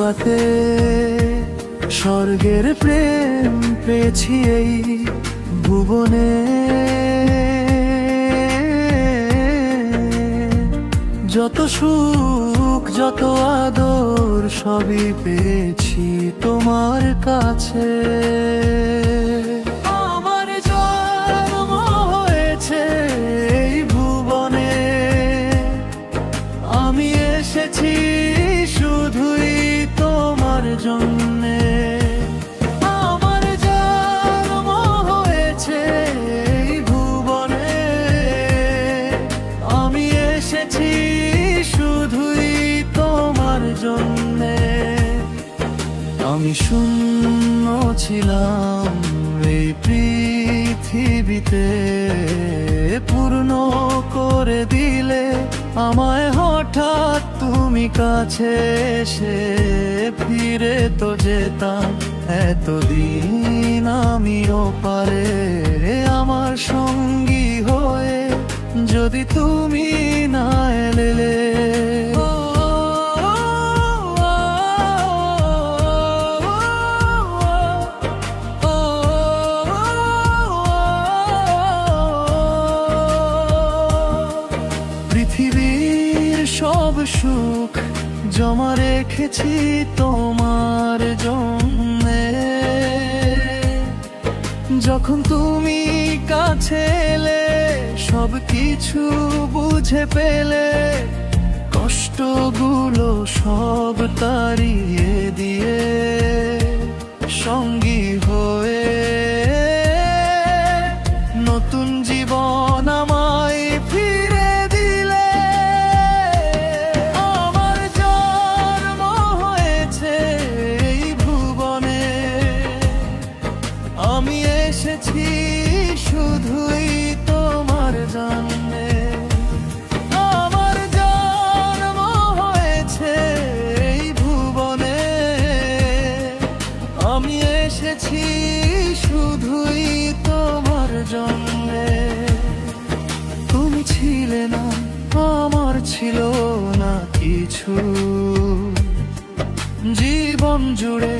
ছোঁয়াতে স্বর্গের প্রেম পেয়েছি এই ভুবনে। যত সুখ যত আদর সবই পেয়েছি তোমার কাছে। আমার জন্ম হয়েছে এই ভুবনে, আমি এসেছি শুধুই তোমার জন্যে। আমার জন্ম হয়েছে এই ভুবনে, আমি এসেছি শুধুই তোমার জন্যে। আমি শূন্য ছিলাম এই পৃথিবীতে, পূর্ণ করে দিলে আমায় হঠাৎ তুমি কাছে এসে। ফিরে তো যেতাম এতদিন আমিও পারে আমার সঙ্গী হয়ে, যদি তুমি না এলে। পৃথিবীর সব সুখ জমা রেখেছি তোমার জন্যে। যখন তুমি কাছে এলে সব কিছু বুঝে পেলে, কষ্টগুলো সব তাড়িয়ে দিয়ে সঙ্গী হয়ে নতুন জীবন আমায় ফিরে দিলে। আমার জন্ম হয়েছে এই ভুবনে, আমি এসেছি শুধুই তোমার জন্যে। আমার জন্ম হয়েছে এই ভুবনে, আমি এসেছি শুধুই তোমার জন্যে। তুমি ছিলে না, আমার ছিল না কিছু, জীবন জুড়ে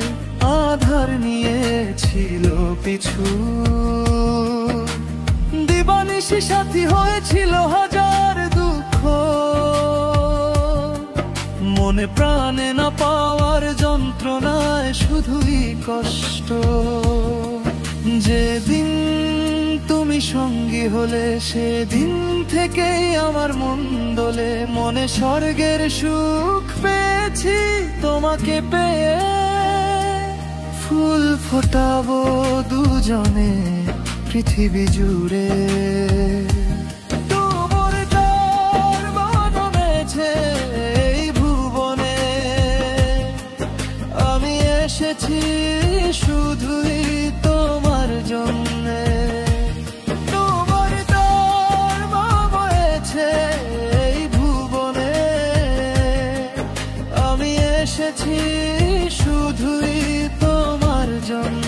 আধার নিয়েছিল পিছু। দিবানিশি সাথী হয়েছিল হাজার দুঃখ, মনে প্রাণে না পাওয়ার যন্ত্রণায় শুধুই কষ্ট। যেদিন তুমি সঙ্গী হলে সেদিন থেকেই আমার মন দোলে। মনে স্বর্গের সুখ পেয়েছি তোমাকে পেয়ে, ফুল ফোটাবো দুজনে পৃথিবী জুড়ে। তোমার দরবার হয়েছে এই ভুবনে, আমি এসেছি শুধুই তোমার জন্যে। তোমার দরবার হয়েছে এই ভুবনে, আমি এসেছি শুধুই তোমার জন্য।